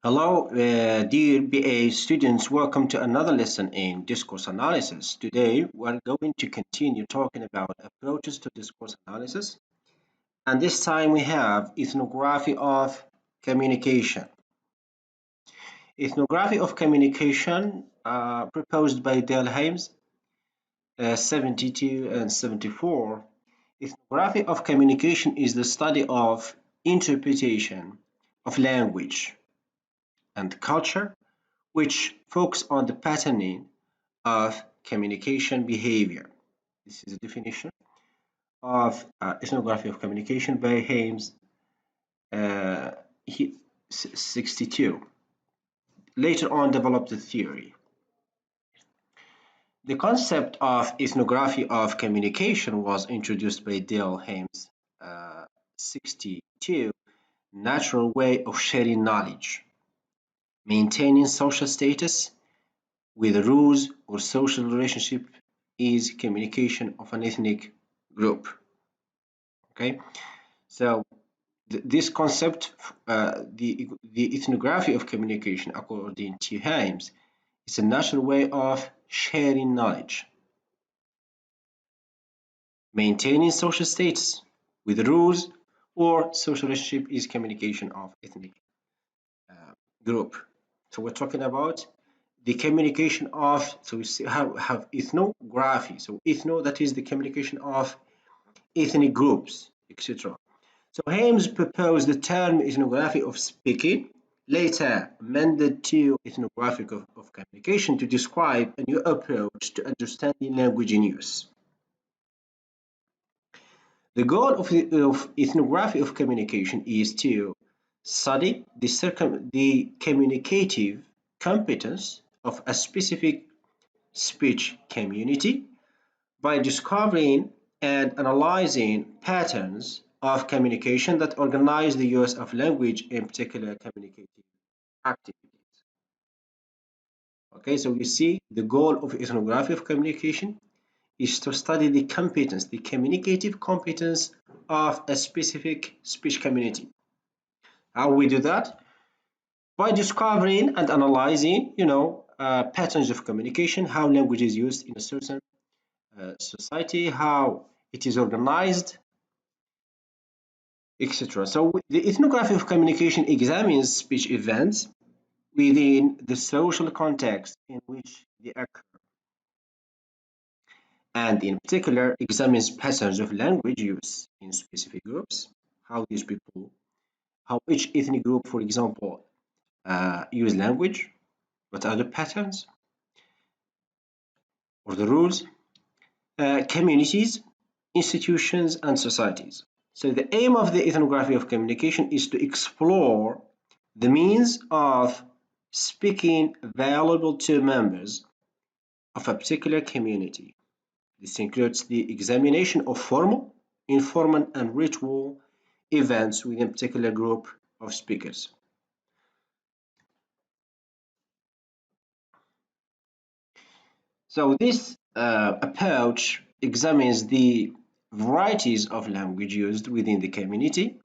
Hello, dear BA students. Welcome to another lesson in discourse analysis. Today, we're going to continue talking about approaches to discourse analysis. And this time we have ethnography of communication. Ethnography of communication, proposed by Dell Hymes, 72 and 74. Ethnography of communication is the study of interpretation of language and culture, which focus on the patterning of communication behavior. This is a definition of ethnography of communication by Hymes, 62. Later on developed the theory. The concept of ethnography of communication was introduced by Dell Hymes, 62, natural way of sharing knowledge, maintaining social status with rules or social relationship is communication of an ethnic group. Okay, so this concept, the ethnography of communication, according to Hymes, is a natural way of sharing knowledge, maintaining social status with rules or social relationship is communication of ethnic group. So we're talking about the communication of, so we have ethnography. So ethno, that is the communication of ethnic groups, etc. So Hymes proposed the term ethnography of speaking, later amended to ethnography of communication to describe a new approach to understanding language in use. The goal of ethnography of communication is to study the communicative competence of a specific speech community by discovering and analyzing patterns of communication that organize the use of language in particular communicative activities. Okay, so you see the goal of ethnography of communication is to study the competence, the communicative competence of a specific speech community. How we do that? By discovering and analyzing, patterns of communication, how language is used in a certain society, how it is organized, etc. So the ethnography of communication examines speech events within the social context in which they occur, and in particular examines patterns of language use in specific groups, how each ethnic group, for example, use language, what are the patterns or the rules, communities, institutions, and societies. So the aim of the ethnography of communication is to explore the means of speaking available to members of a particular community. This includes the examination of formal, informal, and ritual events within a particular group of speakers. So this approach examines the varieties of language used within the community,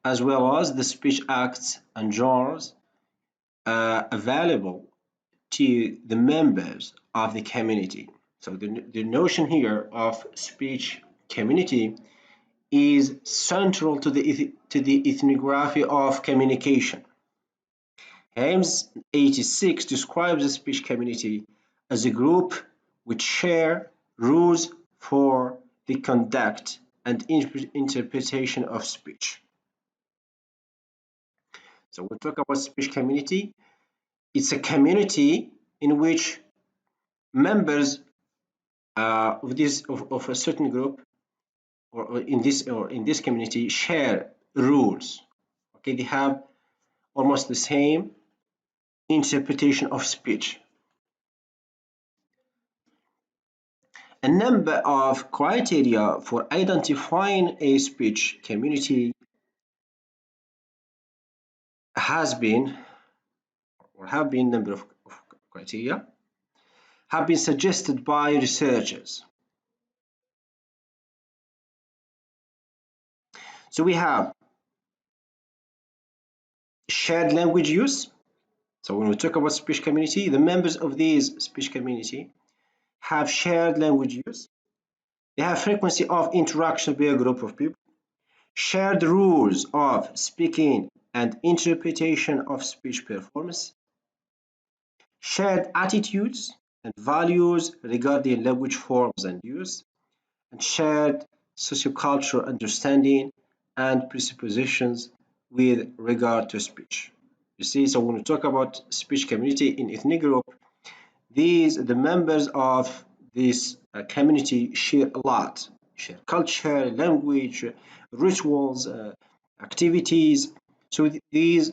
as well as the speech acts and genres available to the members of the community. So the notion here of speech community is central to the ethnography of communication. Hymes 86 describes the speech community as a group which share rules for the conduct and interpretation of speech. So we'll talk about speech community. It's a community in which members of a certain group or in this community share rules. Okay, they have almost the same interpretation of speech. A number of criteria for identifying a speech community have been number of criteria have been suggested by researchers. So we have shared language use, So when we talk about speech community, the members of these speech community have shared language use. They have frequency of interaction with a group of people, shared rules of speaking and interpretation of speech performance, shared attitudes and values regarding language forms and use, and shared sociocultural understanding and presuppositions with regard to speech. You see, so when we talk about speech community in ethnic group, the members of this community share a lot, share culture, language, rituals, activities. So these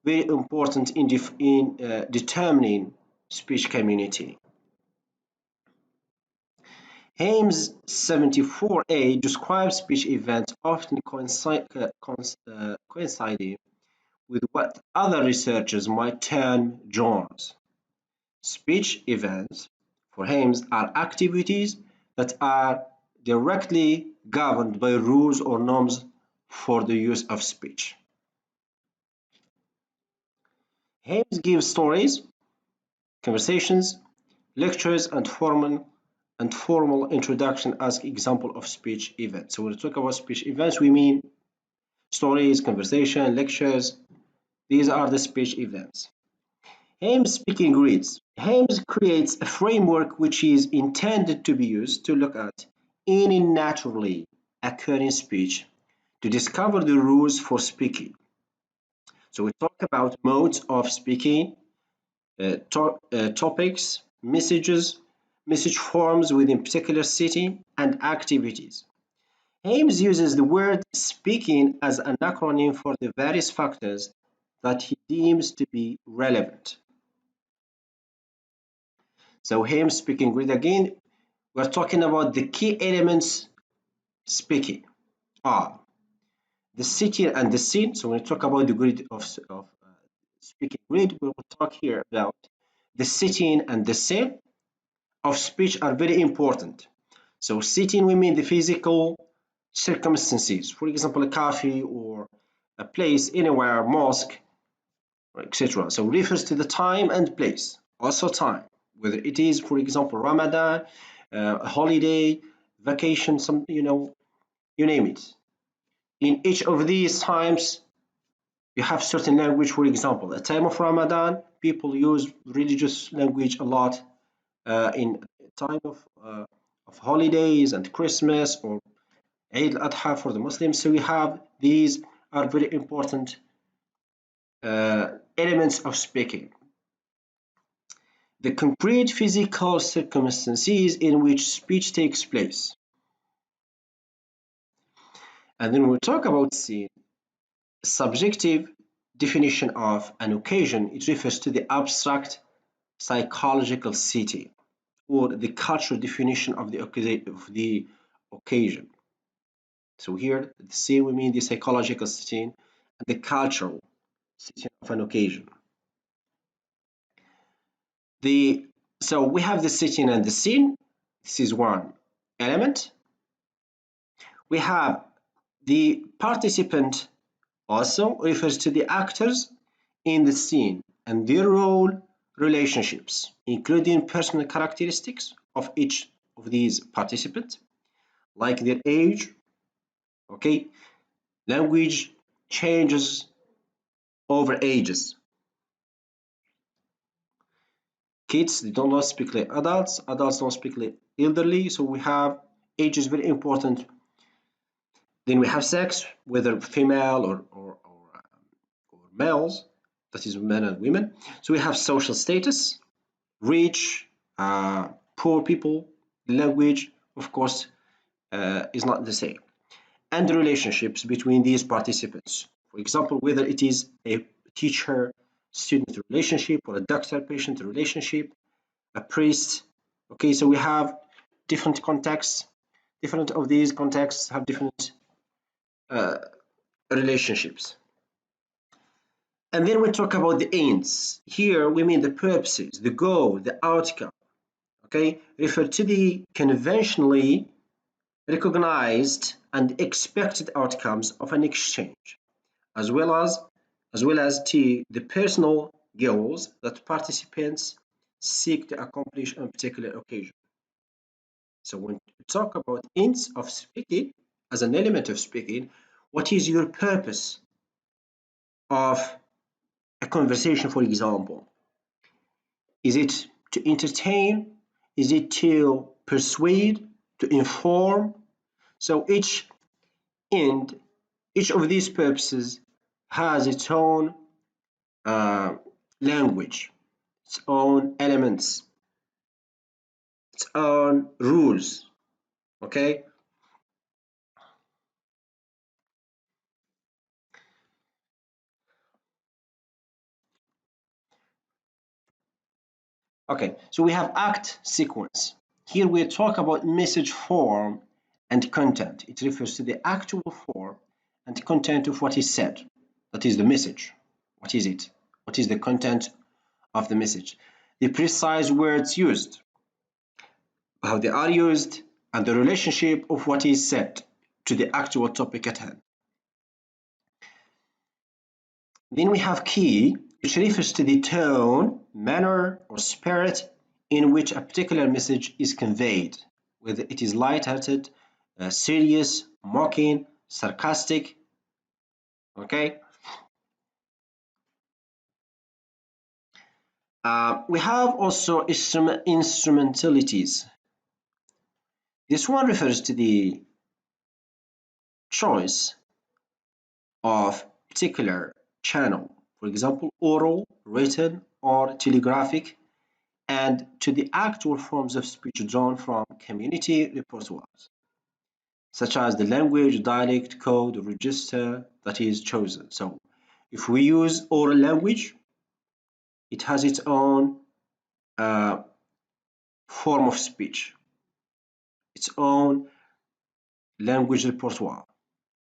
very important in determining speech community. HYMES 74A describes speech events often coinciding with what other researchers might term genres. Speech events for HYMES are activities that are directly governed by rules or norms for the use of speech. HYMES gives stories, conversations, lectures, and formal introduction as example of speech events. So when we talk about speech events, we mean stories, conversation, lectures. These are the speech events. HYMES speaking grids. HYMES creates a framework which is intended to be used to look at any naturally occurring speech to discover the rules for speaking. So we talk about modes of speaking, topics, messages, message forms within particular setting, and activities. HYMES uses the word speaking as an acronym for the various factors that he deems to be relevant. So HYMES speaking grid again, we're talking about the key elements speaking are the setting and the scene. So when we talk about the grid of speaking grid, we will talk here about the setting and the scene of speech are very important. So setting, we mean the physical circumstances, for example, a cafe or a place anywhere, mosque, etc. So refers to the time and place, also time, whether it is, for example, Ramadan, a holiday, vacation, some, you name it. In each of these times, you have certain language. For example, at time of Ramadan, people use religious language a lot. In time of holidays and Christmas or Eid al-Adha for the Muslims. So we have these are very important elements of speaking. The concrete physical circumstances in which speech takes place. And then we'll talk about the subjective definition of an occasion. It refers to the abstract psychological setting or the cultural definition of the occasion. So here, the scene, we mean the psychological setting and the cultural setting of an occasion. So we have the setting and the scene. This is one element. We have the participant also refers to the actors in the scene and their role relationships, including personal characteristics of each of these participants, like their age, okay, language changes over ages. Kids, they don't speak like adults. Adults don't speak like elderly. So we have age is very important. Then we have sex, whether female or males, that is men and women. So we have social status, rich, poor people, language, of course, is not the same. And the relationships between these participants. For example, whether it is a teacher-student relationship or a doctor-patient relationship, a priest. Okay, so we have different contexts. Different of these contexts have different relationships. And then we talk about the ends. Here we mean the purposes, the goal, the outcome. Okay, refer to the conventionally recognized and expected outcomes of an exchange, as well as to the personal goals that participants seek to accomplish on a particular occasion. So when we talk about ends of speaking as an element of speaking, what is your purpose of a conversation, for example? Is it to entertain? Is it to persuade, to inform? So each end, each of these purposes has its own language, its own elements, its own rules. Okay. Okay, so we have act sequence. Here we talk about message form and content. It refers to the actual form and content of what is said. That is the message. What is it? What is the content of the message? The precise words used, how they are used, and the relationship of what is said to the actual topic at hand. Then we have key, which refers to the tone, manner, or spirit in which a particular message is conveyed, whether it is light-hearted, serious, mocking, sarcastic. Okay. We have also instrumentalities. This one refers to the choice of particular channel, for example, oral, written, or telegraphic, and to the actual forms of speech drawn from community repertoires, such as the language, dialect, code, or register that is chosen. So if we use oral language, it has its own form of speech, its own language repertoire,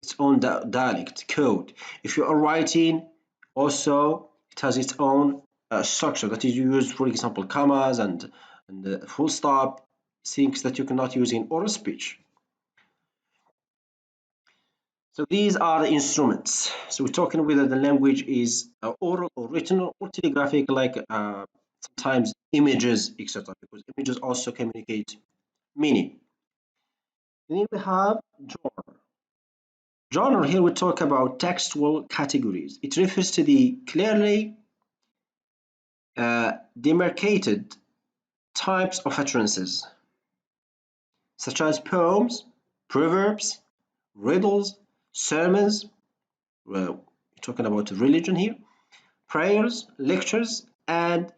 its own dialect, code. If you are writing, also it has its own structure that is used, for example, commas and full stop, things that you cannot use in oral speech. So these are the instruments. So we're talking whether the language is oral or written or telegraphic, like sometimes images, etc. Because images also communicate meaning. Then we have genre. Genre, here we talk about textual categories. It refers to the clearly demarcated types of utterances, such as poems, proverbs, riddles, sermons. Well, we're talking about religion here. Prayers, lectures, and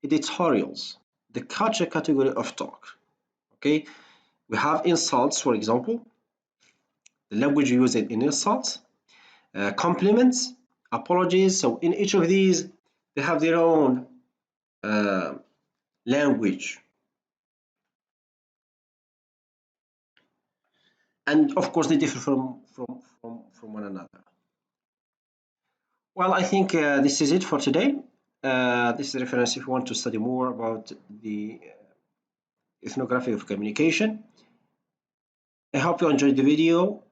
editorials, the culture category of talk. Okay, we have insults, for example, the language used in insults, compliments, apologies. So in each of these, they have their own language, and of course they differ from one another. Well, I think this is it for today. This is a reference if you want to study more about the ethnography of communication. I hope you enjoyed the video.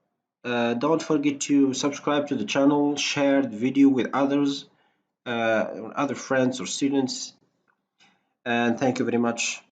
Don't forget to subscribe to the channel, share the video with others, other friends or students, and thank you very much.